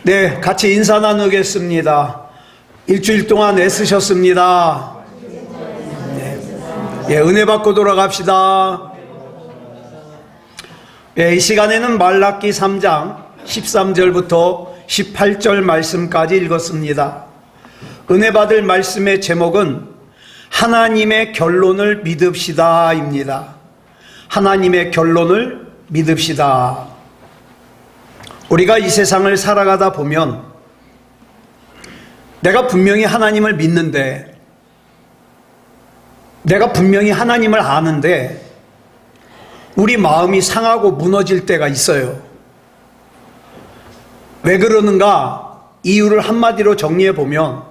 네, 같이 인사 나누겠습니다. 일주일 동안 애쓰셨습니다. 네, 은혜 받고 돌아갑시다. 네, 이 시간에는 말라기 3장 13절부터 18절 말씀까지 읽었습니다. 은혜 받을 말씀의 제목은 하나님의 결론을 믿읍시다입니다. 하나님의 결론을 믿읍시다. 우리가 이 세상을 살아가다 보면 내가 분명히 하나님을 믿는데, 내가 분명히 하나님을 아는데 우리 마음이 상하고 무너질 때가 있어요. 왜 그러는가? 이유를 한마디로 정리해 보면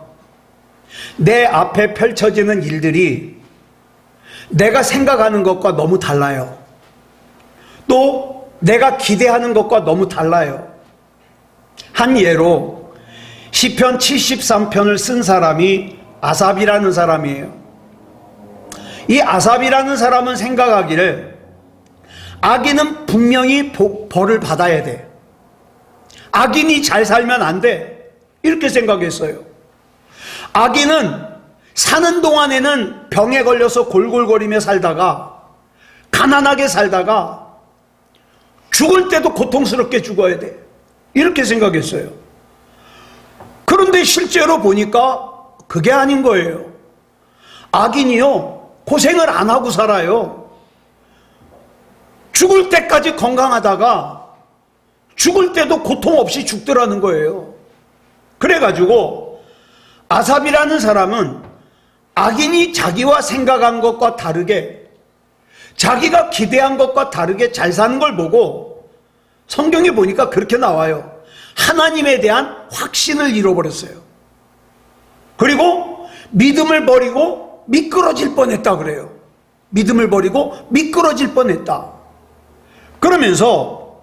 내 앞에 펼쳐지는 일들이 내가 생각하는 것과 너무 달라요. 또 내가 기대하는 것과 너무 달라요. 한 예로 시편 73편을 쓴 사람이 아삽이라는 사람이에요. 이 아삽이라는 사람은 생각하기를 악인은 분명히 벌을 받아야 돼. 악인이 잘 살면 안 돼. 이렇게 생각했어요. 악인은 사는 동안에는 병에 걸려서 골골거리며 살다가, 가난하게 살다가 죽을 때도 고통스럽게 죽어야 돼. 이렇게 생각했어요. 그런데 실제로 보니까 그게 아닌 거예요. 악인이요, 고생을 안 하고 살아요. 죽을 때까지 건강하다가 죽을 때도 고통 없이 죽더라는 거예요. 그래가지고 아삽이라는 사람은 악인이 자기와 생각한 것과 다르게, 자기가 기대한 것과 다르게 잘 사는 걸 보고, 성경에 보니까 그렇게 나와요. 하나님에 대한 확신을 잃어버렸어요. 그리고 믿음을 버리고 미끄러질 뻔했다 그래요. 믿음을 버리고 미끄러질 뻔했다. 그러면서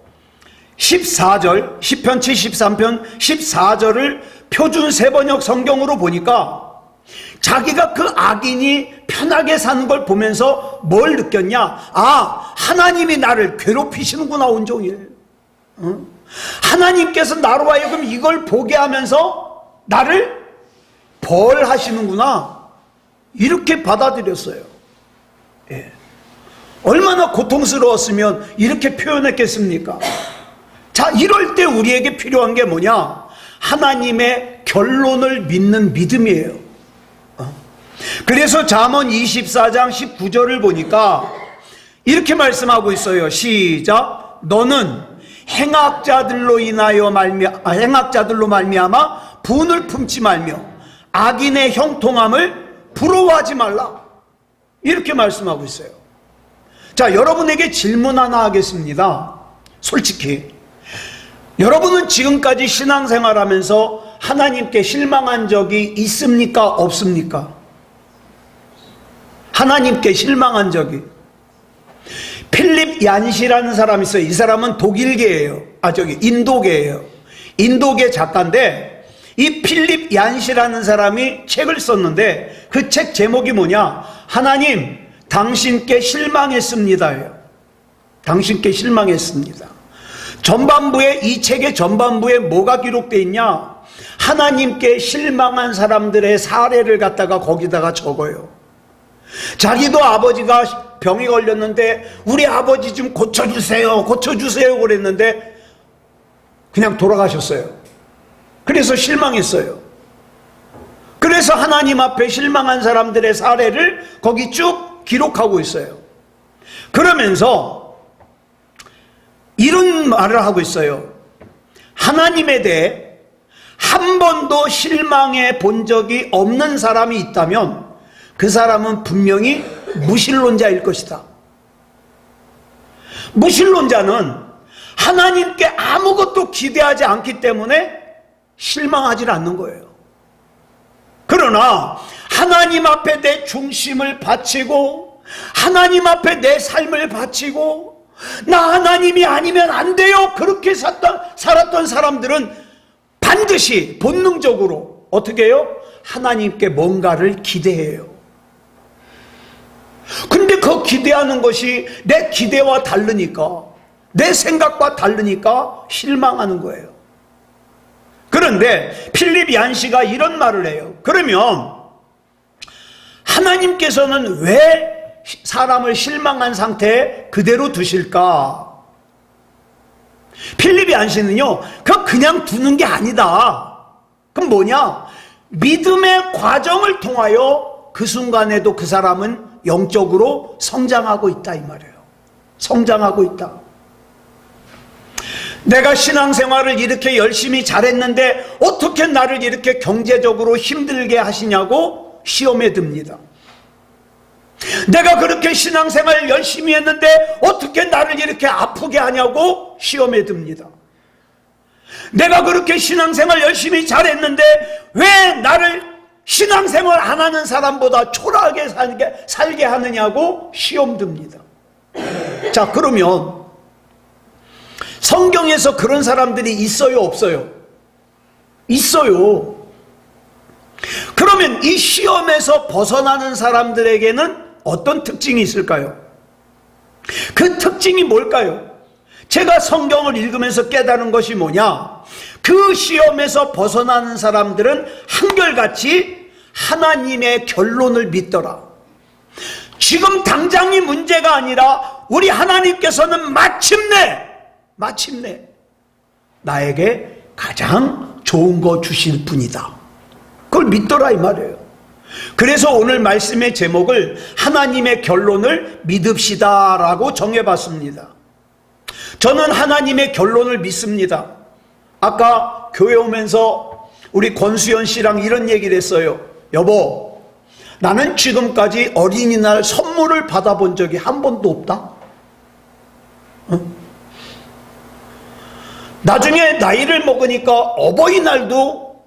14절, 시편 73편 14절을 표준 세번역 성경으로 보니까 자기가 그 악인이 편하게 사는 걸 보면서 뭘 느꼈냐? 아, 하나님이 나를 괴롭히시는구나, 온종일. 하나님께서 나로 하여금 이걸 보게 하면서 나를 벌하시는구나, 이렇게 받아들였어요. 예. 얼마나 고통스러웠으면 이렇게 표현했겠습니까? 자, 이럴 때 우리에게 필요한 게 뭐냐? 하나님의 결론을 믿는 믿음이에요. 그래서 잠언 24장 19절을 보니까 이렇게 말씀하고 있어요. 시작. 너는 행악자들로 말미암아 분을 품지 말며 악인의 형통함을 부러워하지 말라. 이렇게 말씀하고 있어요. 자, 여러분에게 질문 하나 하겠습니다. 솔직히 여러분은 지금까지 신앙생활하면서 하나님께 실망한 적이 있습니까? 없습니까? 하나님께 실망한 적이. 필립 얀시라는 사람이 있어요. 이 사람은 독일계예요. 인도계예요. 인도계 작가인데, 이 필립 얀시라는 사람이 책을 썼는데 그 책 제목이 뭐냐? 하나님, 당신께 실망했습니다예요. 당신께 실망했습니다. 전반부에, 이 책의 전반부에 뭐가 기록되어 있냐? 하나님께 실망한 사람들의 사례를 갖다가 거기다가 적어요. 자기도 아버지가 병이 걸렸는데 우리 아버지 좀 고쳐주세요, 고쳐주세요 그랬는데 그냥 돌아가셨어요. 그래서 실망했어요. 그래서 하나님 앞에 실망한 사람들의 사례를 거기 쭉 기록하고 있어요. 그러면서 이런 말을 하고 있어요. 하나님에 대해 한 번도 실망해 본 적이 없는 사람이 있다면 그 사람은 분명히 무신론자일 것이다. 무신론자는 하나님께 아무것도 기대하지 않기 때문에 실망하지 않는 거예요. 그러나 하나님 앞에 내 중심을 바치고 하나님 앞에 내 삶을 바치고 나 하나님이 아니면 안 돼요, 그렇게 살았던 사람들은 반드시 본능적으로 어떻게 해요? 하나님께 뭔가를 기대해요. 근데 그 기대하는 것이 내 기대와 다르니까, 내 생각과 다르니까 실망하는 거예요. 그런데 필립 얀시가 이런 말을 해요. 그러면 하나님께서는 왜 사람을 실망한 상태에 그대로 두실까? 필립 얀시는요, 그냥 두는 게 아니다. 그럼 뭐냐? 믿음의 과정을 통하여 그 순간에도 그 사람은 영적으로 성장하고 있다 이 말이에요. 성장하고 있다. 내가 신앙생활을 이렇게 열심히 잘했는데 어떻게 나를 이렇게 경제적으로 힘들게 하시냐고 시험에 듭니다. 내가 그렇게 신앙생활 열심히 했는데 어떻게 나를 이렇게 아프게 하냐고 시험에 듭니다. 내가 그렇게 신앙생활 열심히 잘했는데 왜 나를 신앙생활 안 하는 사람보다 초라하게 살게 하느냐고 시험 듭니다. 자, 그러면 성경에서 그런 사람들이 있어요, 없어요? 있어요. 그러면 이 시험에서 벗어나는 사람들에게는 어떤 특징이 있을까요? 그 특징이 뭘까요? 제가 성경을 읽으면서 깨달은 것이 뭐냐? 그 시험에서 벗어나는 사람들은 한결같이 하나님의 결론을 믿더라. 지금 당장이 문제가 아니라 우리 하나님께서는 마침내 나에게 가장 좋은 거 주실 분이다. 그걸 믿더라 이 말이에요. 그래서 오늘 말씀의 제목을 하나님의 결론을 믿읍시다 라고 정해봤습니다. 저는 하나님의 결론을 믿습니다. 아까 교회 오면서 우리 권수연 씨랑 이런 얘기를 했어요. 여보, 나는 지금까지 어린이날 선물을 받아본 적이 한 번도 없다. 나중에 나이를 먹으니까 어버이날도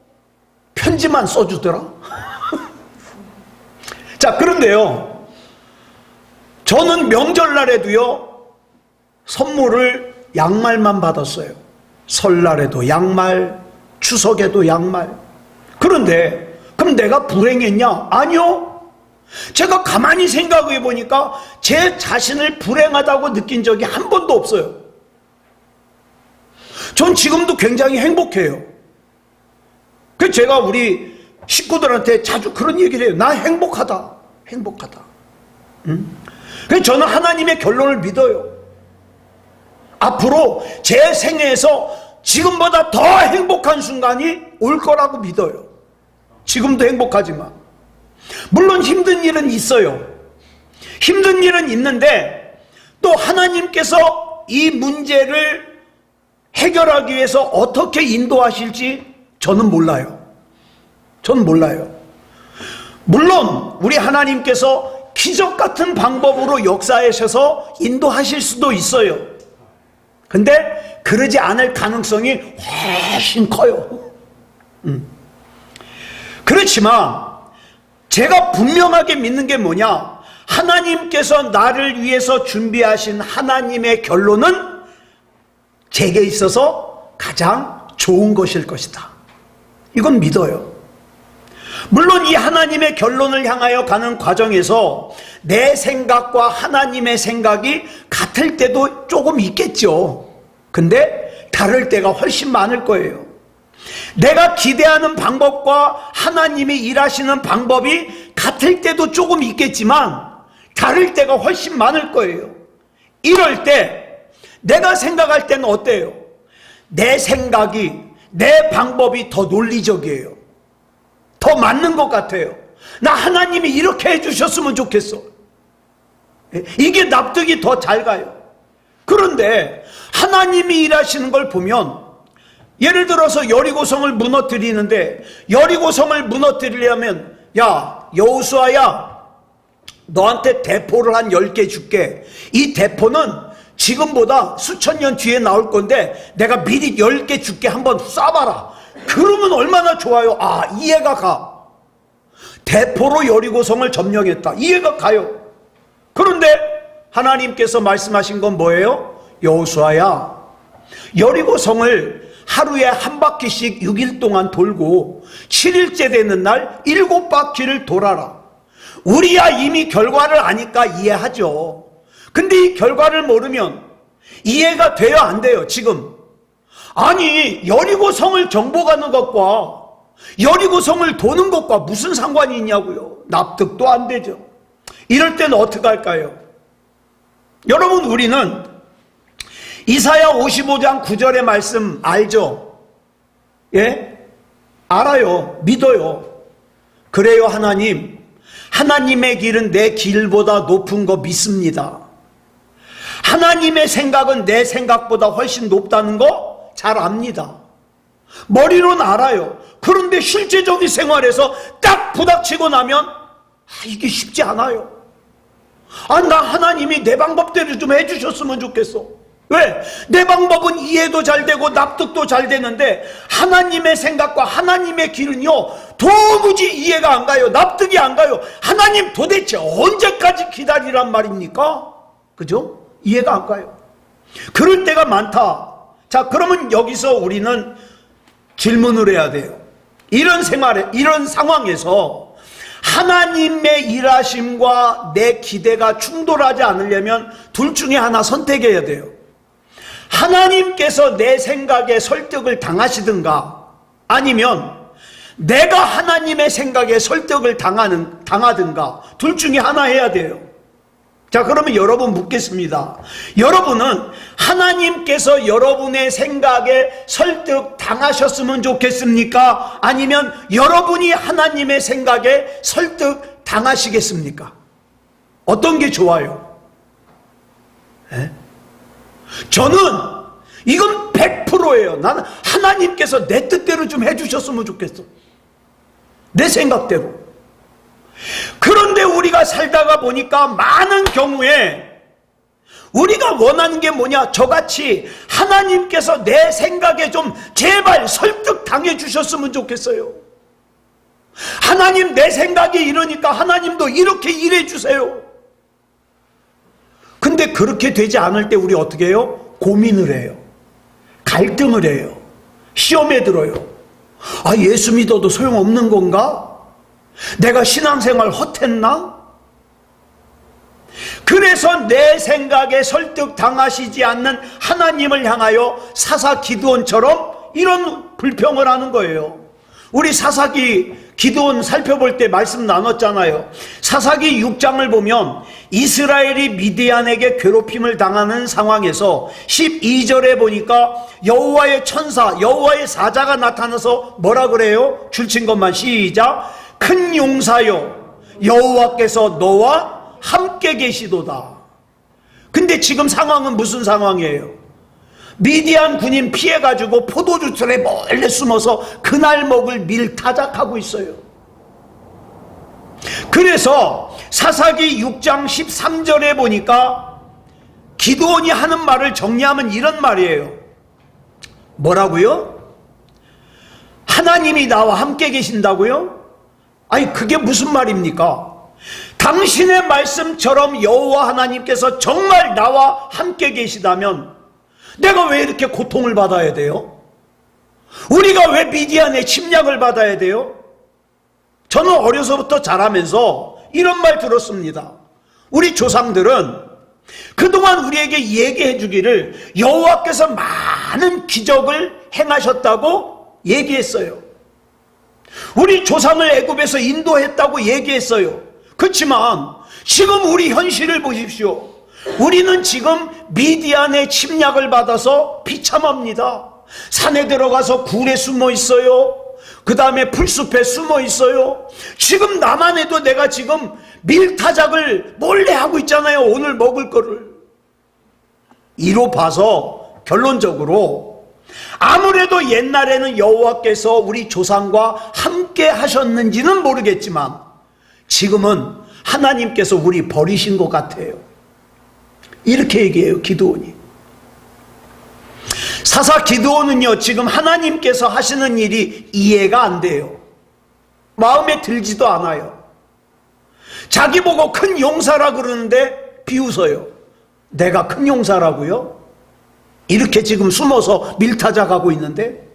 편지만 써주더라. 자, 그런데요, 저는 명절날에도요 선물을 양말만 받았어요. 설날에도 양말, 추석에도 양말. 그런데 그럼 내가 불행했냐? 아니요. 제가 가만히 생각해 보니까 제 자신을 불행하다고 느낀 적이 한 번도 없어요. 전 지금도 굉장히 행복해요. 그래서 제가 우리 식구들한테 자주 그런 얘기를 해요. 나 행복하다. 그래서 저는 하나님의 결론을 믿어요. 앞으로 제 생애에서 지금보다 더 행복한 순간이 올 거라고 믿어요. 지금도 행복하지만 물론 힘든 일은 있어요. 힘든 일은 있는데 또 하나님께서 이 문제를 해결하기 위해서 어떻게 인도하실지 저는 몰라요. 물론 우리 하나님께서 기적 같은 방법으로 역사하셔서 인도하실 수도 있어요. 근데 그러지 않을 가능성이 훨씬 커요. 그렇지만 제가 분명하게 믿는 게 뭐냐? 하나님께서 나를 위해서 준비하신 하나님의 결론은 제게 있어서 가장 좋은 것일 것이다. 이건 믿어요. 물론 이 하나님의 결론을 향하여 가는 과정에서 내 생각과 하나님의 생각이 같을 때도 조금 있겠죠. 근데 다를 때가 훨씬 많을 거예요. 내가 기대하는 방법과 하나님이 일하시는 방법이 같을 때도 조금 있겠지만 다를 때가 훨씬 많을 거예요. 이럴 때 내가 생각할 때는 어때요? 내 생각이, 내 방법이 더 논리적이에요. 더 맞는 것 같아요. 나 하나님이 이렇게 해주셨으면 좋겠어. 이게 납득이 더 잘 가요. 그런데 하나님이 일하시는 걸 보면, 예를 들어서 여리고성을 무너뜨리는데, 여리고성을 무너뜨리려면 야 여호수아야, 너한테 대포를 한 10개 줄게. 이 대포는 지금보다 수천 년 뒤에 나올 건데 내가 미리 10개 줄게. 한번 쏴봐라. 그러면 얼마나 좋아요. 아, 이해가 가. 대포로 여리고성을 점령했다. 이해가 가요. 그런데 하나님께서 말씀하신 건 뭐예요? 여호수아야, 여리고성을 하루에 한 바퀴씩 6일 동안 돌고 7일째 되는 날 7바퀴를 돌아라. 우리야 이미 결과를 아니까 이해하죠. 근데 이 결과를 모르면 이해가 돼요, 안 돼요? 지금 아니, 여리고성을 정복하는 것과 여리고성을 도는 것과 무슨 상관이 있냐고요. 납득도 안 되죠. 이럴 때는 어떻게 할까요? 여러분, 우리는 이사야 55장 9절의 말씀 알죠? 예? 알아요. 믿어요. 그래요, 하나님. 하나님의 길은 내 길보다 높은 거 믿습니다. 하나님의 생각은 내 생각보다 훨씬 높다는 거 잘 압니다. 머리로는 알아요. 그런데 실제적인 생활에서 딱 부닥치고 나면 이게 쉽지 않아요. 나 하나님이 내 방법대로 좀 해주셨으면 좋겠어. 왜? 내 방법은 이해도 잘 되고 납득도 잘 되는데 하나님의 생각과 하나님의 길은요 도무지 이해가 안 가요. 납득이 안 가요. 하나님 도대체 언제까지 기다리란 말입니까? 그죠? 이해가 안 가요. 그럴 때가 많다. 자, 그러면 여기서 우리는 질문을 해야 돼요. 이런 생활에, 이런 상황에서 하나님의 일하심과 내 기대가 충돌하지 않으려면 둘 중에 하나 선택해야 돼요. 하나님께서 내 생각에 설득을 당하시든가 아니면 내가 하나님의 생각에 설득을 당하든가 둘 중에 하나 해야 돼요. 자, 그러면 여러분 묻겠습니다. 여러분은 하나님께서 여러분의 생각에 설득 당하셨으면 좋겠습니까? 아니면 여러분이 하나님의 생각에 설득 당하시겠습니까? 어떤 게 좋아요? 에? 저는 이건 100%예요. 나는 하나님께서 내 뜻대로 좀 해주셨으면 좋겠어. 내 생각대로. 그런데 우리가 살다가 보니까 많은 경우에 우리가 원하는 게 뭐냐? 저같이 하나님께서 내 생각에 좀 제발 설득 당해 주셨으면 좋겠어요. 하나님 내 생각이 이러니까 하나님도 이렇게 일해 주세요. 근데 그렇게 되지 않을 때 우리 어떻게 해요? 고민을 해요. 갈등을 해요. 시험에 들어요. 예수 믿어도 소용없는 건가? 내가 신앙생활 헛했나? 그래서 내 생각에 설득 당하시지 않는 하나님을 향하여 사사 기드온처럼 이런 불평을 하는 거예요. 우리 사사기 기드온 살펴볼 때 말씀 나눴잖아요. 사사기 6장을 보면 이스라엘이 미디안에게 괴롭힘을 당하는 상황에서 12절에 보니까 여호와의 천사, 여호와의 사자가 나타나서 뭐라 그래요? 줄친 것만 시작. 큰 용사여 여호와께서 너와 함께 계시도다. 근데 지금 상황은 무슨 상황이에요? 미디안 군인 피해가지고 포도주틀에 몰래 숨어서 그날 먹을 밀 타작하고 있어요. 그래서 사사기 6장 13절에 보니까 기드온이 하는 말을 정리하면 이런 말이에요. 뭐라고요? 하나님이 나와 함께 계신다고요? 그게 무슨 말입니까? 당신의 말씀처럼 여호와 하나님께서 정말 나와 함께 계시다면 내가 왜 이렇게 고통을 받아야 돼요? 우리가 왜 미디안의 침략을 받아야 돼요? 저는 어려서부터 자라면서 이런 말 들었습니다. 우리 조상들은 그동안 우리에게 얘기해 주기를 여호와께서 많은 기적을 행하셨다고 얘기했어요. 우리 조상을 애굽에서 인도했다고 얘기했어요. 그렇지만 지금 우리 현실을 보십시오. 우리는 지금 미디안의 침략을 받아서 비참합니다. 산에 들어가서 굴에 숨어 있어요. 그 다음에 풀숲에 숨어 있어요. 지금 나만 해도 내가 지금 밀타작을 몰래 하고 있잖아요. 오늘 먹을 거를. 이로 봐서 결론적으로 아무래도 옛날에는 여호와께서 우리 조상과 함께 하셨는지는 모르겠지만 지금은 하나님께서 우리 버리신 것 같아요. 이렇게 얘기해요, 기드온이. 사사 기드온은요, 지금 하나님께서 하시는 일이 이해가 안 돼요. 마음에 들지도 않아요. 자기 보고 큰 용사라 그러는데 비웃어요. 내가 큰 용사라고요? 이렇게 지금 숨어서 밀타작하고 있는데?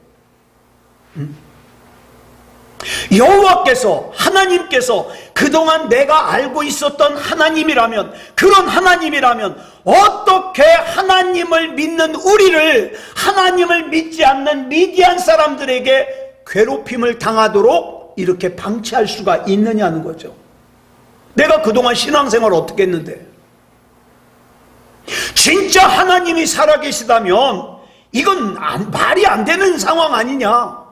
여호와께서, 하나님께서 그동안 내가 알고 있었던 하나님이라면, 그런 하나님이라면 어떻게 하나님을 믿는 우리를 하나님을 믿지 않는 미디안 사람들에게 괴롭힘을 당하도록 이렇게 방치할 수가 있느냐는 거죠. 내가 그동안 신앙생활 어떻게 했는데? 진짜 하나님이 살아계시다면 이건 말이 안 되는 상황 아니냐,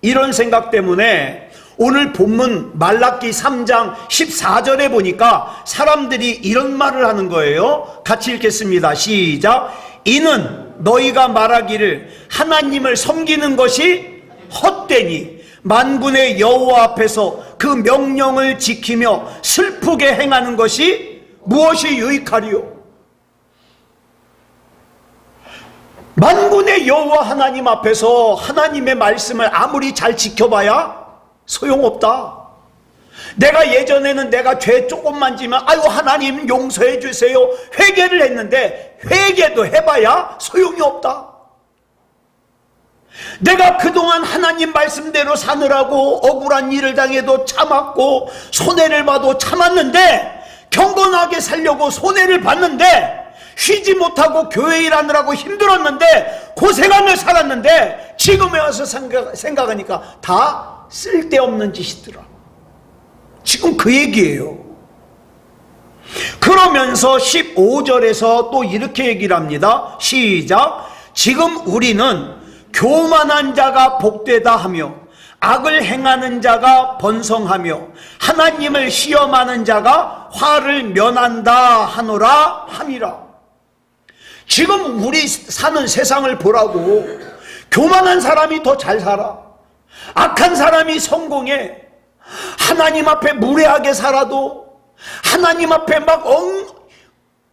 이런 생각 때문에 오늘 본문 말라기 3장 14절에 보니까 사람들이 이런 말을 하는 거예요. 같이 읽겠습니다. 시작. 이는 너희가 말하기를 하나님을 섬기는 것이 헛되니 만군의 여호와 앞에서 그 명령을 지키며 슬프게 행하는 것이 무엇이 유익하리요? 만군의 여호와 하나님 앞에서 하나님의 말씀을 아무리 잘 지켜봐야 소용없다. 내가 예전에는 내가 죄 조금만 지면 아유 하나님 용서해 주세요 회개를 했는데, 회개도 해봐야 소용이 없다. 내가 그동안 하나님 말씀대로 사느라고 억울한 일을 당해도 참았고 손해를 봐도 참았는데, 경건하게 살려고 손해를 봤는데, 쉬지 못하고 교회 일하느라고 힘들었는데, 고생하며 살았는데, 지금에 와서 생각하니까 다 쓸데없는 짓이더라. 지금 그 얘기예요. 그러면서 15절에서 또 이렇게 얘기를 합니다. 시작. 지금 우리는 교만한 자가 복되다 하며 악을 행하는 자가 번성하며 하나님을 시험하는 자가 화를 면한다 하노라 함이라. 지금 우리 사는 세상을 보라고. 교만한 사람이 더 잘 살아. 악한 사람이 성공해. 하나님 앞에 무례하게 살아도, 하나님 앞에 막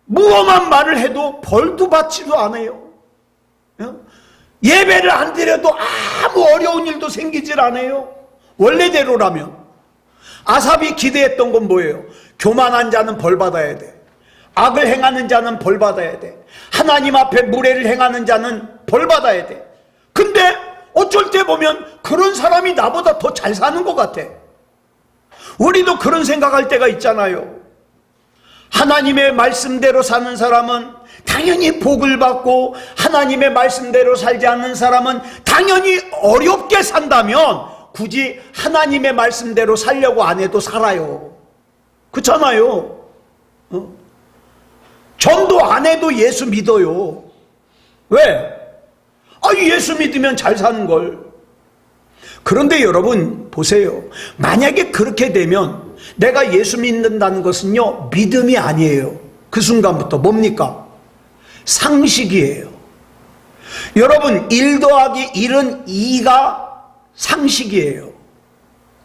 무엄한 말을 해도 벌도 받지도 않아요. 예배를 안 드려도 아무 어려운 일도 생기질 않아요. 원래대로라면 아삽이 기대했던 건 뭐예요? 교만한 자는 벌 받아야 돼. 악을 행하는 자는 벌 받아야 돼. 하나님 앞에 무례를 행하는 자는 벌 받아야 돼. 근데 어쩔 때 보면 그런 사람이 나보다 더 잘 사는 것 같아. 우리도 그런 생각할 때가 있잖아요. 하나님의 말씀대로 사는 사람은 당연히 복을 받고, 하나님의 말씀대로 살지 않는 사람은 당연히 어렵게 산다면 굳이 하나님의 말씀대로 살려고 안 해도 살아요. 그렇잖아요. 전도 안 해도 예수 믿어요. 왜? 예수 믿으면 잘 사는 걸. 그런데 여러분 보세요. 만약에 그렇게 되면 내가 예수 믿는다는 것은요, 믿음이 아니에요. 그 순간부터 뭡니까? 상식이에요. 여러분 1 더하기 1은 2가 상식이에요.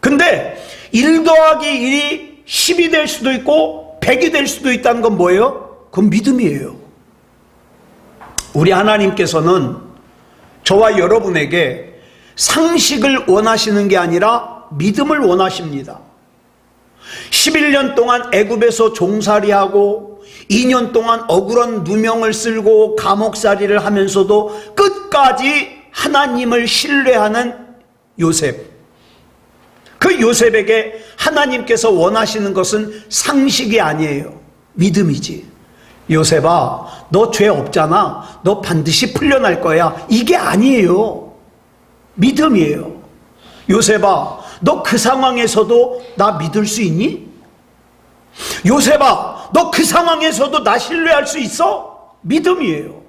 근데 1 더하기 1이 10이 될 수도 있고 100이 될 수도 있다는 건 뭐예요? 그건 믿음이에요. 우리 하나님께서는 저와 여러분에게 상식을 원하시는 게 아니라 믿음을 원하십니다. 11년 동안 애굽에서 종살이하고 2년 동안 억울한 누명을 쓸고 감옥살이를 하면서도 끝까지 하나님을 신뢰하는 요셉. 그 요셉에게 하나님께서 원하시는 것은 상식이 아니에요. 믿음이지. 요셉아, 너 죄 없잖아. 너 반드시 풀려날 거야. 이게 아니에요. 믿음이에요. 요셉아, 너 그 상황에서도 나 믿을 수 있니? 요셉아, 너 그 상황에서도 나 신뢰할 수 있어? 믿음이에요.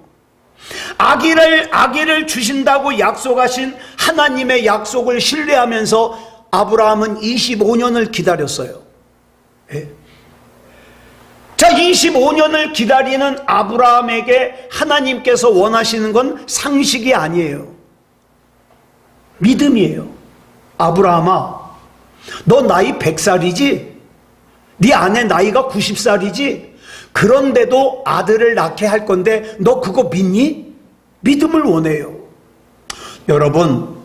아기를 주신다고 약속하신 하나님의 약속을 신뢰하면서 아브라함은 25년을 기다렸어요. 예? 자, 25년을 기다리는 아브라함에게 하나님께서 원하시는 건 상식이 아니에요. 믿음이에요. 아브라함아, 너 나이 100살이지? 네 아내 나이가 90살이지? 그런데도 아들을 낳게 할 건데 너 그거 믿니? 믿음을 원해요. 여러분,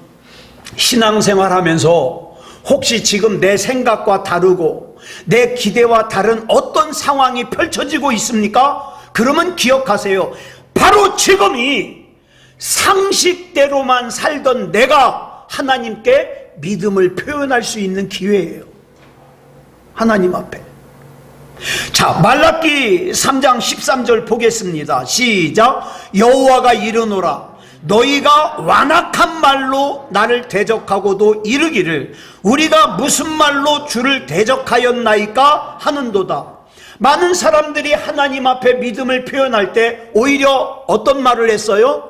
신앙생활 하면서 혹시 지금 내 생각과 다르고 내 기대와 다른 어떤 상황이 펼쳐지고 있습니까? 그러면 기억하세요. 바로 지금이 상식대로만 살던 내가 하나님께 믿음을 표현할 수 있는 기회예요. 하나님 앞에. 자, 말라기 3장 13절 보겠습니다. 시작. 여호와가 이르노라 너희가 완악한 말로 나를 대적하고도 이르기를 우리가 무슨 말로 주를 대적하였나이까 하는도다. 많은 사람들이 하나님 앞에 믿음을 표현할 때 오히려 어떤 말을 했어요?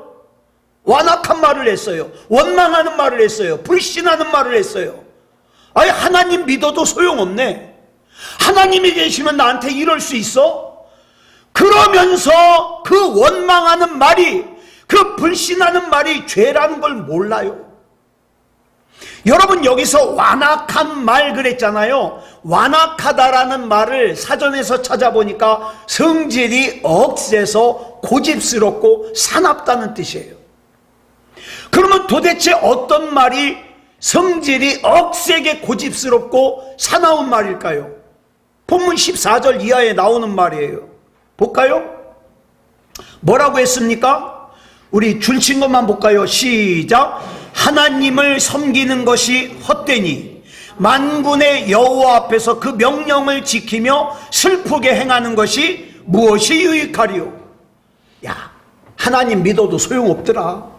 완악한 말을 했어요. 원망하는 말을 했어요. 불신하는 말을 했어요. 아니, 하나님 믿어도 소용없네. 하나님이 계시면 나한테 이럴 수 있어? 그러면서 그 원망하는 말이, 그 불신하는 말이 죄라는 걸 몰라요. 여러분, 여기서 완악한 말 그랬잖아요. 완악하다라는 말을 사전에서 찾아보니까 성질이 억세서 고집스럽고 사납다는 뜻이에요. 그러면 도대체 어떤 말이 성질이 억세게 고집스럽고 사나운 말일까요? 본문 14절 이하에 나오는 말이에요. 볼까요? 뭐라고 했습니까? 우리 줄친 것만 볼까요? 시작. 하나님을 섬기는 것이 헛되니 만군의 여호와 앞에서 그 명령을 지키며 슬프게 행하는 것이 무엇이 유익하리요? 야, 하나님 믿어도 소용없더라.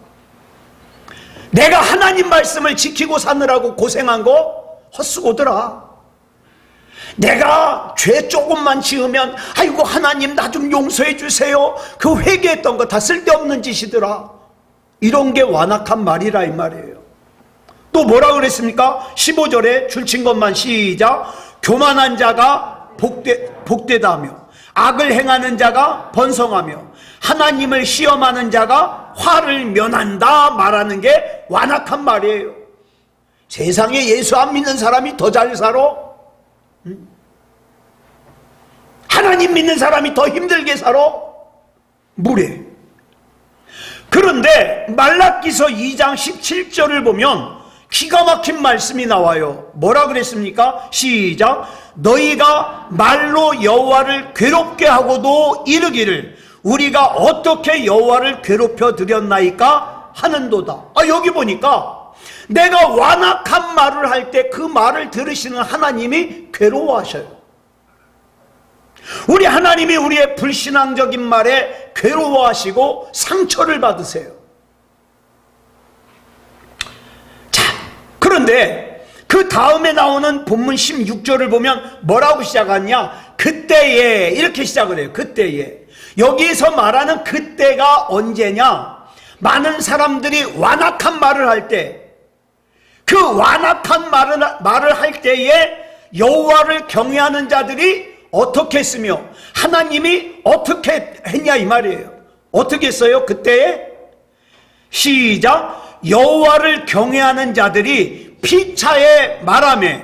내가 하나님 말씀을 지키고 사느라고 고생한 거 헛수고더라. 내가 죄 조금만 지으면 아이고 하나님 나 좀 용서해 주세요. 그 회개했던 거 다 쓸데없는 짓이더라. 이런 게 완악한 말이라 이 말이에요. 또 뭐라 그랬습니까? 15절에 줄친 것만 시작. 교만한 자가 복되다 하며 악을 행하는 자가 번성하며 하나님을 시험하는 자가 화를 면한다 말하는 게 완악한 말이에요. 세상에 예수 안 믿는 사람이 더 잘 살아? 하나님 믿는 사람이 더 힘들게 살아? 무례. 그런데 말라기서 2장 17절을 보면 기가 막힌 말씀이 나와요. 뭐라 그랬습니까? 시작. 너희가 말로 여호와를 괴롭게 하고도 이르기를 우리가 어떻게 여호와를 괴롭혀 드렸나이까 하는도다. 여기 보니까 내가 완악한 말을 할 때 그 말을 들으시는 하나님이 괴로워하셔요. 우리 하나님이 우리의 불신앙적인 말에 괴로워하시고 상처를 받으세요. 자, 그런데 그 다음에 나오는 본문 16절을 보면 뭐라고 시작하냐? 그때에 이렇게 시작을 해요. 그때에. 여기서 말하는 그때가 언제냐? 많은 사람들이 완악한 말을 할 때, 그 완악한 말을 할 때에 여호와를 경외하는 자들이 어떻게 했으며 하나님이 어떻게 했냐 이 말이에요. 어떻게 했어요? 그때에 시작. 여호와를 경외하는 자들이 피차에 말하며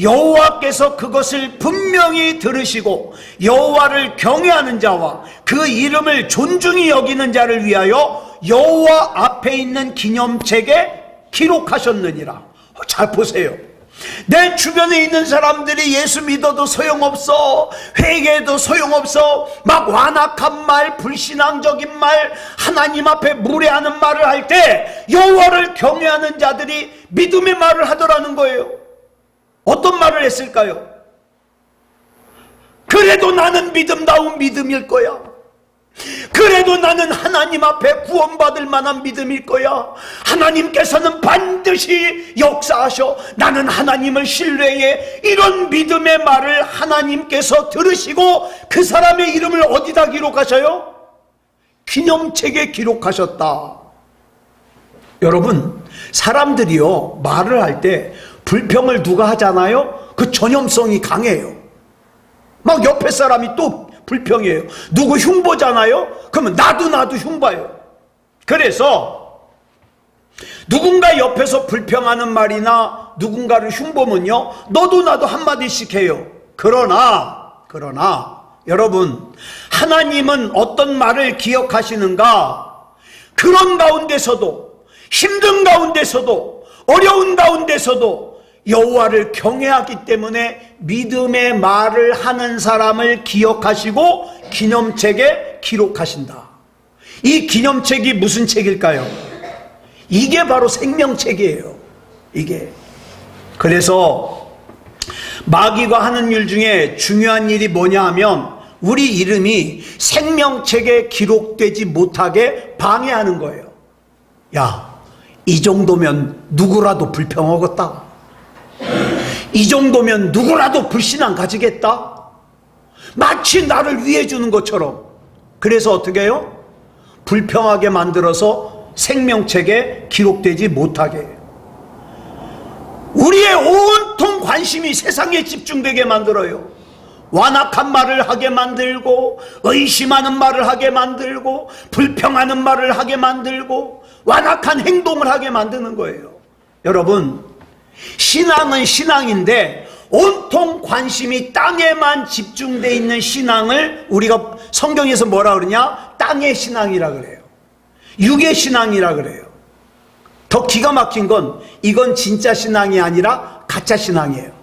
여호와께서 그것을 분명히 들으시고 여호와를 경외하는 자와 그 이름을 존중히 여기는 자를 위하여 여호와 앞에 있는 기념책에 기록하셨느니라. 잘 보세요. 내 주변에 있는 사람들이 예수 믿어도 소용없어, 회개해도 소용없어, 막 완악한 말, 불신앙적인 말, 하나님 앞에 무례하는 말을 할 때 여호와를 경외하는 자들이 믿음의 말을 하더라는 거예요. 어떤 말을 했을까요? 그래도 나는 믿음다운 믿음일 거야. 그래도 나는 하나님 앞에 구원받을 만한 믿음일 거야. 하나님께서는 반드시 역사하셔. 나는 하나님을 신뢰해. 이런 믿음의 말을 하나님께서 들으시고 그 사람의 이름을 어디다 기록하셔요? 기념책에 기록하셨다. 여러분, 사람들이요 말을 할 때 불평을 누가 하잖아요? 그 전염성이 강해요. 막 옆에 사람이 또 불평이에요. 누구 흉보잖아요? 그러면 나도 흉봐요. 그래서 누군가 옆에서 불평하는 말이나 누군가를 흉보면요 너도 나도 한마디씩 해요. 그러나 여러분, 하나님은 어떤 말을 기억하시는가? 그런 가운데서도, 힘든 가운데서도, 어려운 가운데서도 여호와를 경외하기 때문에 믿음의 말을 하는 사람을 기억하시고 기념책에 기록하신다. 이 기념책이 무슨 책일까요? 이게 바로 생명책이에요. 이게. 그래서 마귀가 하는 일 중에 중요한 일이 뭐냐 하면 우리 이름이 생명책에 기록되지 못하게 방해하는 거예요. 야, 이 정도면 누구라도 불평하겠다. 이 정도면 누구라도 불신앙 가지겠다. 마치 나를 위해 주는 것처럼. 그래서 어떻게 해요? 불평하게 만들어서 생명책에 기록되지 못하게 해요. 우리의 온통 관심이 세상에 집중되게 만들어요. 완악한 말을 하게 만들고, 의심하는 말을 하게 만들고, 불평하는 말을 하게 만들고, 완악한 행동을 하게 만드는 거예요. 여러분, 신앙은 신앙인데 온통 관심이 땅에만 집중되어 있는 신앙을 우리가 성경에서 뭐라 그러냐? 땅의 신앙이라 그래요. 육의 신앙이라 그래요. 더 기가 막힌 건 이건 진짜 신앙이 아니라 가짜 신앙이에요.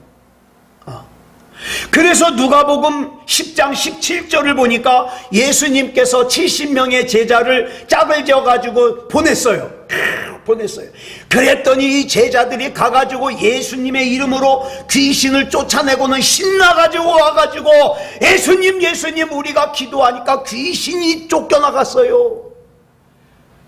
그래서 누가복음 10장 17절을 보니까 예수님께서 70명의 제자를 짝을 지어가지고 보냈어요. 그랬더니 이 제자들이 가가지고 예수님의 이름으로 귀신을 쫓아내고는 신나가지고 와가지고 예수님 우리가 기도하니까 귀신이 쫓겨나갔어요.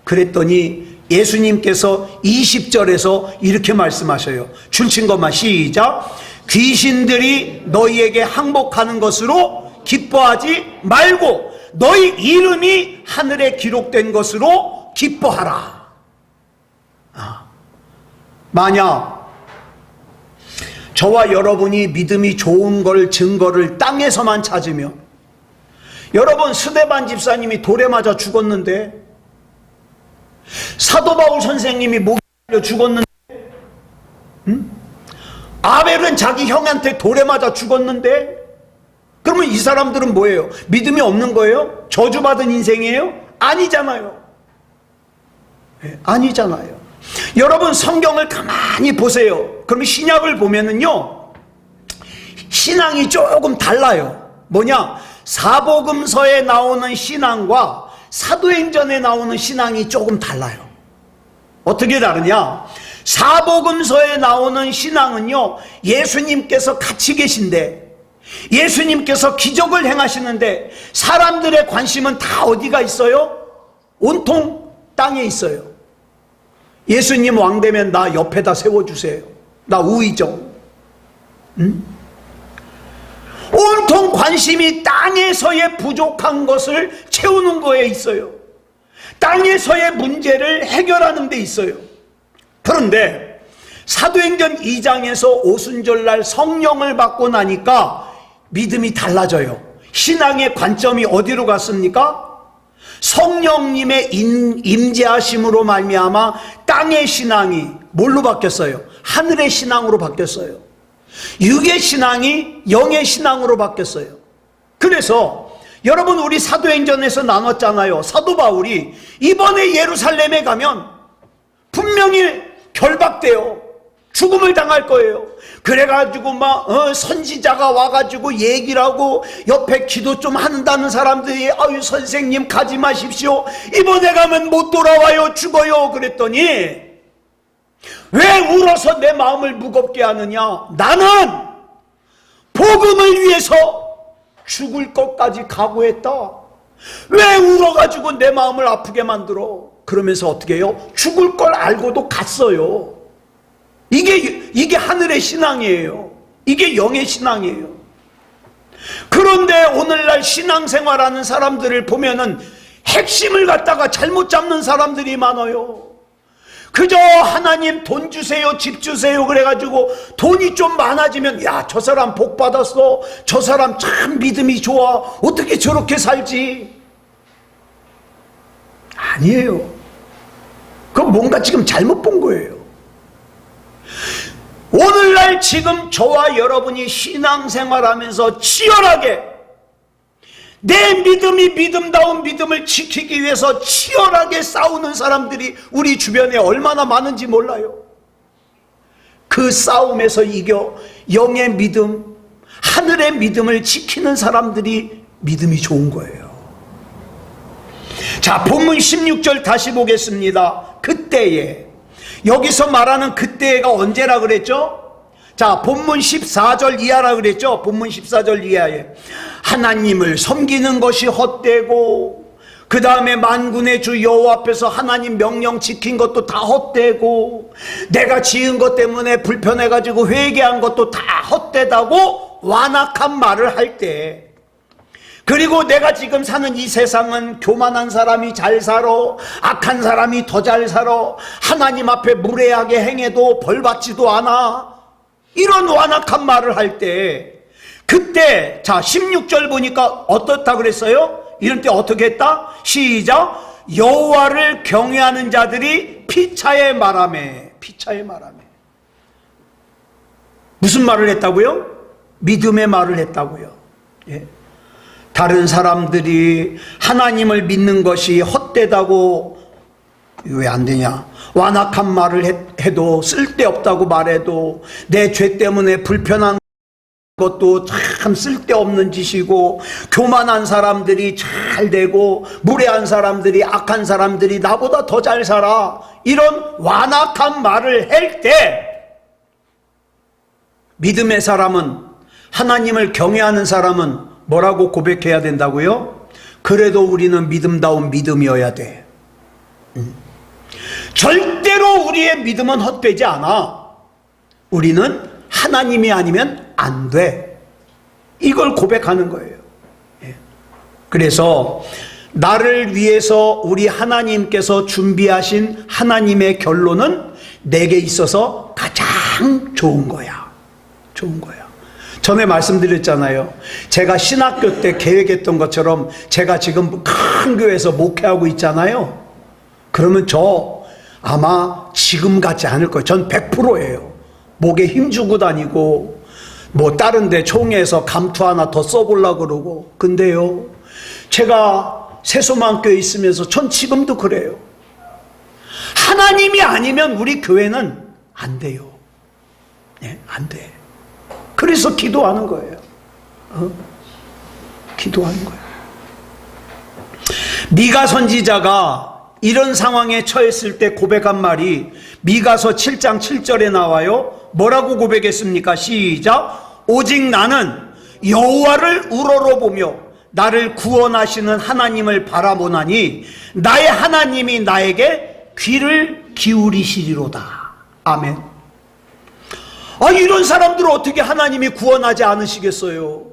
그랬더니 예수님께서 20절에서 이렇게 말씀하셔요. 줄친 것만 시작. 귀신들이 너희에게 항복하는 것으로 기뻐하지 말고 너희 이름이 하늘에 기록된 것으로 기뻐하라. 만약 저와 여러분이 믿음이 좋은 걸 증거를 땅에서만 찾으면, 여러분 스데반 집사님이 돌에 맞아 죽었는데, 사도 바울 선생님이 목에 달려 죽었는데, 아벨은 자기 형한테 돌에 맞아 죽었는데, 그러면 이 사람들은 뭐예요? 믿음이 없는 거예요? 저주받은 인생이에요? 아니잖아요. 아니잖아요. 여러분 성경을 가만히 보세요. 그러면 신약을 보면은요, 신앙이 조금 달라요. 뭐냐? 사복음서에 나오는 신앙과 사도행전에 나오는 신앙이 조금 달라요. 어떻게 다르냐? 사복음서에 나오는 신앙은요, 예수님께서 같이 계신데, 예수님께서 기적을 행하시는데 사람들의 관심은 다 어디가 있어요? 온통 땅에 있어요. 예수님 왕 되면 나 옆에다 세워주세요. 나 우의정. 온통 관심이 땅에서의 부족한 것을 채우는 거에 있어요. 땅에서의 문제를 해결하는 데 있어요. 그런데 사도행전 2장에서 오순절날 성령을 받고 나니까 믿음이 달라져요. 신앙의 관점이 어디로 갔습니까? 성령님의 임재하심으로 말미암아 땅의 신앙이 뭘로 바뀌었어요? 하늘의 신앙으로 바뀌었어요. 육의 신앙이 영의 신앙으로 바뀌었어요. 그래서 여러분 우리 사도행전에서 나눴잖아요. 사도 바울이 이번에 예루살렘에 가면 분명히 결박돼요. 죽음을 당할 거예요. 그래가지고 선지자가 와가지고 얘기를 하고 옆에 기도 좀 한다는 사람들이 아유 선생님 가지 마십시오. 이번에 가면 못 돌아와요. 죽어요. 그랬더니 왜 울어서 내 마음을 무겁게 하느냐? 나는 복음을 위해서 죽을 것까지 각오했다. 왜 울어가지고 내 마음을 아프게 만들어? 그러면서 어떻게 해요? 죽을 걸 알고도 갔어요. 이게 하늘의 신앙이에요. 이게 영의 신앙이에요. 그런데 오늘날 신앙생활하는 사람들을 보면은 핵심을 갖다가 잘못 잡는 사람들이 많아요. 그저 하나님 돈 주세요, 집 주세요 그래가지고 돈이 좀 많아지면 야, 저 사람 복 받았어. 저 사람 참 믿음이 좋아. 어떻게 저렇게 살지? 아니에요. 그건 뭔가 지금 잘못 본 거예요. 오늘날 지금 저와 여러분이 신앙생활하면서 치열하게 내 믿음이 믿음다운 믿음을 지키기 위해서 치열하게 싸우는 사람들이 우리 주변에 얼마나 많은지 몰라요. 그 싸움에서 이겨 영의 믿음, 하늘의 믿음을 지키는 사람들이 믿음이 좋은 거예요. 자, 본문 16절 다시 보겠습니다. 그때에 여기서 말하는 그때가 언제라 그랬죠? 자, 본문 14절 이하라 그랬죠? 본문 14절 이하에 하나님을 섬기는 것이 헛되고, 그 다음에 만군의 주 여호와 앞에서 하나님 명령 지킨 것도 다 헛되고, 내가 지은 것 때문에 불편해가지고 회개한 것도 다 헛되다고 완악한 말을 할 때, 그리고 내가 지금 사는 이 세상은 교만한 사람이 잘 살아, 악한 사람이 더 잘 살아, 하나님 앞에 무례하게 행해도 벌받지도 않아, 이런 완악한 말을 할 때, 그때 자 16절 보니까 어떻다 그랬어요? 이럴 때 어떻게 했다? 시작. 여호와를 경외하는 자들이 피차에 말하매. 피차에 말하매. 무슨 말을 했다고요? 믿음의 말을 했다고요. 예. 다른 사람들이 하나님을 믿는 것이 헛되다고 왜 안 되냐? 완악한 말을 해도, 쓸데없다고 말해도, 내 죄 때문에 불편한 것도 참 쓸데없는 짓이고, 교만한 사람들이 잘 되고, 무례한 사람들이, 악한 사람들이 나보다 더 잘 살아, 이런 완악한 말을 할 때, 믿음의 사람은, 하나님을 경외하는 사람은 뭐라고 고백해야 된다고요? 그래도 우리는 믿음다운 믿음이어야 돼. 절대로 우리의 믿음은 헛되지 않아. 우리는 하나님이 아니면 안 돼. 이걸 고백하는 거예요. 그래서 나를 위해서 우리 하나님께서 준비하신 하나님의 결론은 내게 있어서 가장 좋은 거야. 좋은 거야. 전에 말씀드렸잖아요. 제가 신학교 때 계획했던 것처럼 제가 지금 큰 교회에서 목회하고 있잖아요. 그러면 저 아마 지금 같지 않을 거예요. 전 100%예요. 목에 힘주고 다니고, 뭐 다른 데 총회에서 감투 하나 더 써보려고 그러고. 근데요, 제가 세소만교에 있으면서 전 지금도 그래요. 하나님이 아니면 우리 교회는 안 돼요. 네, 안 돼. 그래서 기도하는 거예요. 기도하는 거예요. 미가 선지자가 이런 상황에 처했을 때 고백한 말이 미가서 7장 7절에 나와요. 뭐라고 고백했습니까? 시작. 오직 나는 여호와를 우러러보며 나를 구원하시는 하나님을 바라보나니 나의 하나님이 나에게 귀를 기울이시리로다. 아멘. 이런 사람들을 어떻게 하나님이 구원하지 않으시겠어요?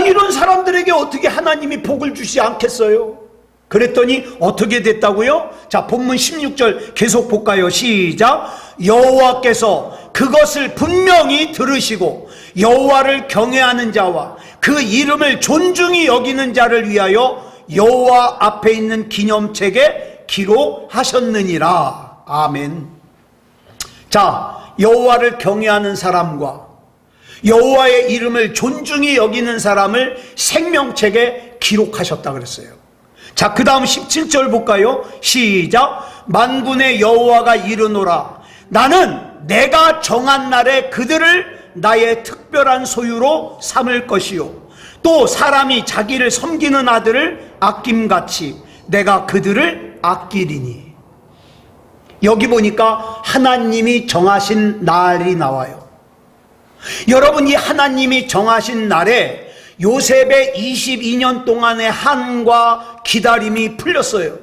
이런 사람들에게 어떻게 하나님이 복을 주시지 않겠어요? 그랬더니 어떻게 됐다고요? 자, 본문 16절 계속 볼까요? 시작. 여호와께서 그것을 분명히 들으시고 여호와를 경외하는 자와 그 이름을 존중히 여기는 자를 위하여 여호와 앞에 있는 기념책에 기록하셨느니라. 아멘. 자, 여호와를 경외하는 사람과 여호와의 이름을 존중히 여기는 사람을 생명책에 기록하셨다 그랬어요. 자, 그 다음 17절 볼까요? 시작. 만군의 여호와가 이르노라. 나는 내가 정한 날에 그들을 나의 특별한 소유로 삼을 것이요, 또 사람이 자기를 섬기는 아들을 아낌같이 내가 그들을 아끼리니. 여기 보니까 하나님이 정하신 날이 나와요. 여러분, 이 하나님이 정하신 날에 요셉의 22년 동안의 한과 기다림이 풀렸어요.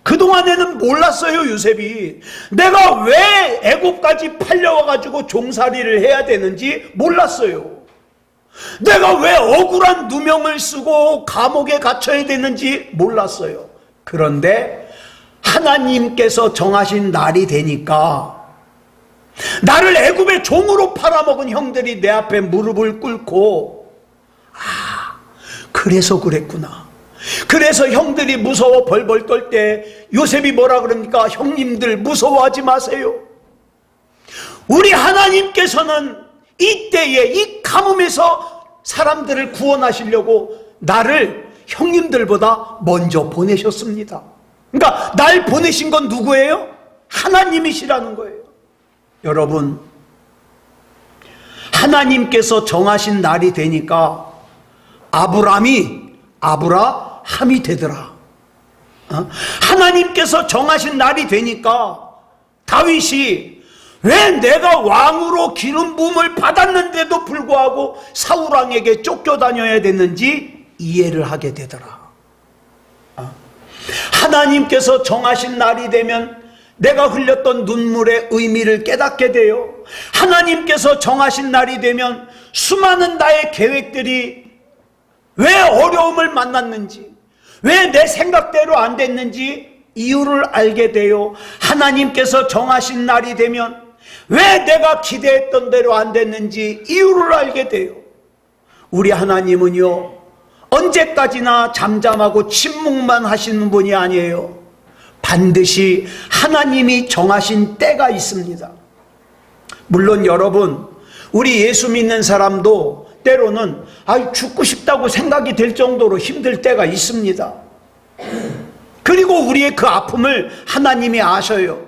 그동안에는 몰랐어요. 요셉이 내가 왜 애굽까지 팔려와가지고 종살이를 해야 되는지 몰랐어요. 내가 왜 억울한 누명을 쓰고 감옥에 갇혀야 되는지 몰랐어요. 그런데 하나님께서 정하신 날이 되니까 나를 애굽의 종으로 팔아먹은 형들이 내 앞에 무릎을 꿇고, 그래서 그랬구나. 그래서 형들이 무서워 벌벌 떨 때 요셉이 뭐라 그럽니까? 형님들 무서워하지 마세요. 우리 하나님께서는 이때에 이 가뭄에서 사람들을 구원하시려고 나를 형님들보다 먼저 보내셨습니다. 그러니까 날 보내신 건 누구예요? 하나님이시라는 거예요. 여러분, 하나님께서 정하신 날이 되니까 아브라함이 되더라. 하나님께서 정하신 날이 되니까 다윗이 왜 내가 왕으로 기름 부음을 받았는데도 불구하고 사울왕에게 쫓겨다녀야 됐는지 이해를 하게 되더라. 하나님께서 정하신 날이 되면 내가 흘렸던 눈물의 의미를 깨닫게 돼요. 하나님께서 정하신 날이 되면 수많은 나의 계획들이 왜 어려움을 만났는지, 왜 내 생각대로 안 됐는지 이유를 알게 돼요. 하나님께서 정하신 날이 되면 왜 내가 기대했던 대로 안 됐는지 이유를 알게 돼요. 우리 하나님은요, 언제까지나 잠잠하고 침묵만 하시는 분이 아니에요. 반드시 하나님이 정하신 때가 있습니다. 물론 여러분, 우리 예수 믿는 사람도 때로는 죽고 싶다고 생각이 될 정도로 힘들 때가 있습니다. 그리고 우리의 그 아픔을 하나님이 아셔요.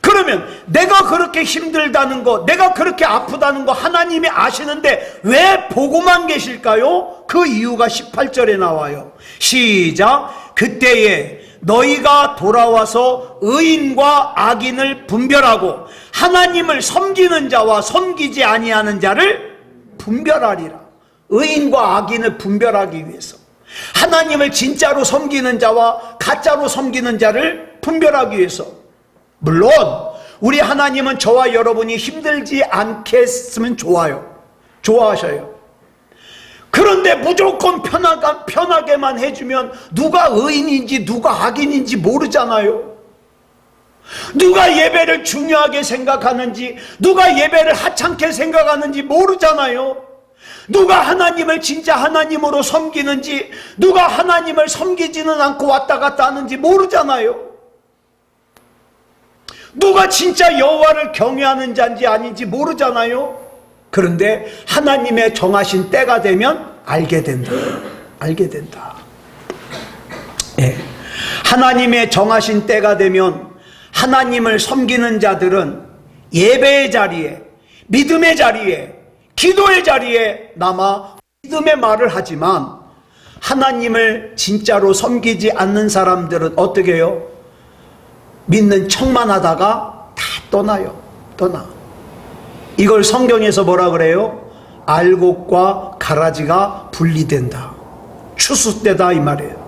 그러면 내가 그렇게 힘들다는 거, 내가 그렇게 아프다는 거 하나님이 아시는데 왜 보고만 계실까요? 그 이유가 18절에 나와요. 시작. 그때에 너희가 돌아와서 의인과 악인을 분별하고 하나님을 섬기는 자와 섬기지 아니하는 자를 분별하리라. 의인과 악인을 분별하기 위해서, 하나님을 진짜로 섬기는 자와 가짜로 섬기는 자를 분별하기 위해서. 물론 우리 하나님은 저와 여러분이 힘들지 않겠으면 좋아요. 좋아하셔요. 그런데 무조건 편하게만 해주면 누가 의인인지 누가 악인인지 모르잖아요. 누가 예배를 중요하게 생각하는지, 누가 예배를 하찮게 생각하는지 모르잖아요. 누가 하나님을 진짜 하나님으로 섬기는지, 누가 하나님을 섬기지는 않고 왔다 갔다 하는지 모르잖아요. 누가 진짜 여호와를 경외하는 자인지 아닌지 모르잖아요. 그런데 하나님의 정하신 때가 되면 알게 된다. 알게 된다. 예. 하나님의 정하신 때가 되면 하나님을 섬기는 자들은 예배의 자리에, 믿음의 자리에, 기도의 자리에 남아 믿음의 말을 하지만, 하나님을 진짜로 섬기지 않는 사람들은 어떻게 해요? 믿는 척만 하다가 다 떠나요. 떠나. 이걸 성경에서 뭐라 그래요? 알곡과 가라지가 분리된다. 추수 때다 이 말이에요.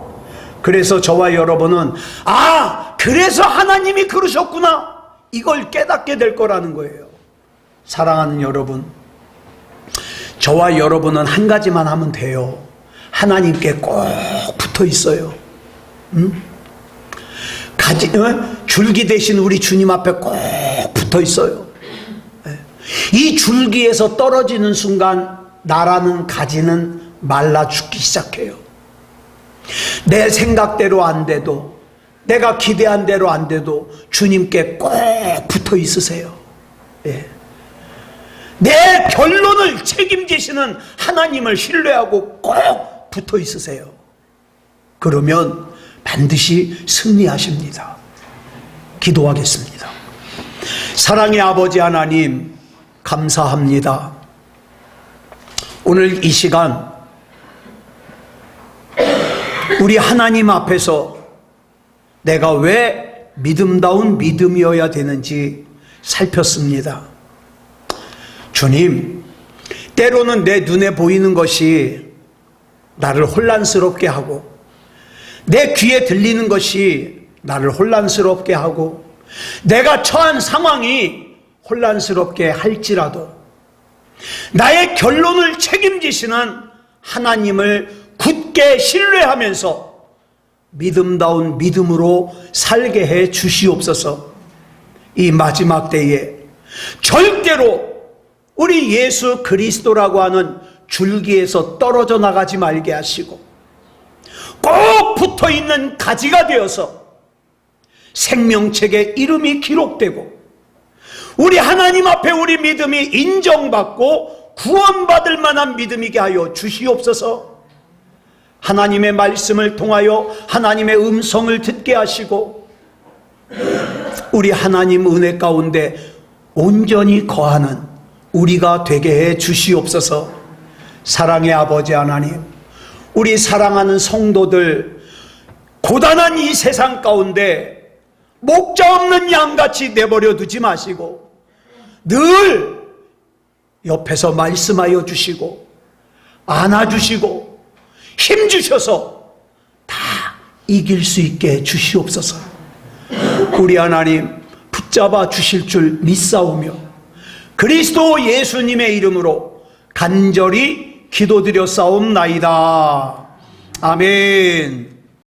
그래서 저와 여러분은 그래서 하나님이 그러셨구나, 이걸 깨닫게 될 거라는 거예요. 사랑하는 여러분, 저와 여러분은 한 가지만 하면 돼요. 하나님께 꼭 붙어 있어요. 줄기 대신 우리 주님 앞에 꼭 붙어 있어요. 이 줄기에서 떨어지는 순간 나라는 가지는 말라 죽기 시작해요. 내 생각대로 안 돼도, 내가 기대한 대로 안 돼도 주님께 꼭 붙어 있으세요. 예. 내 결론을 책임지시는 하나님을 신뢰하고 꼭 붙어 있으세요. 그러면 반드시 승리하십니다. 기도하겠습니다. 사랑의 아버지 하나님, 감사합니다. 오늘 이 시간 우리 하나님 앞에서 내가 왜 믿음다운 믿음이어야 되는지 살폈습니다. 주님, 때로는 내 눈에 보이는 것이 나를 혼란스럽게 하고, 내 귀에 들리는 것이 나를 혼란스럽게 하고, 내가 처한 상황이 혼란스럽게 할지라도 나의 결론을 책임지시는 하나님을 굳게 신뢰하면서 믿음다운 믿음으로 살게 해 주시옵소서. 이 마지막 때에 절대로 우리 예수 그리스도라고 하는 줄기에서 떨어져 나가지 말게 하시고, 꼭 붙어있는 가지가 되어서 생명책에 이름이 기록되고, 우리 하나님 앞에 우리 믿음이 인정받고 구원받을 만한 믿음이게 하여 주시옵소서. 하나님의 말씀을 통하여 하나님의 음성을 듣게 하시고, 우리 하나님 은혜 가운데 온전히 거하는 우리가 되게 해 주시옵소서. 사랑의 아버지 하나님, 우리 사랑하는 성도들, 고단한 이 세상 가운데 목자 없는 양같이 내버려 두지 마시고 늘 옆에서 말씀하여 주시고 안아주시고 힘주셔서 다 이길 수 있게 주시옵소서. 우리 하나님 붙잡아 주실 줄 믿사오며 그리스도 예수님의 이름으로 간절히 기도드렸사옵나이다. 아멘.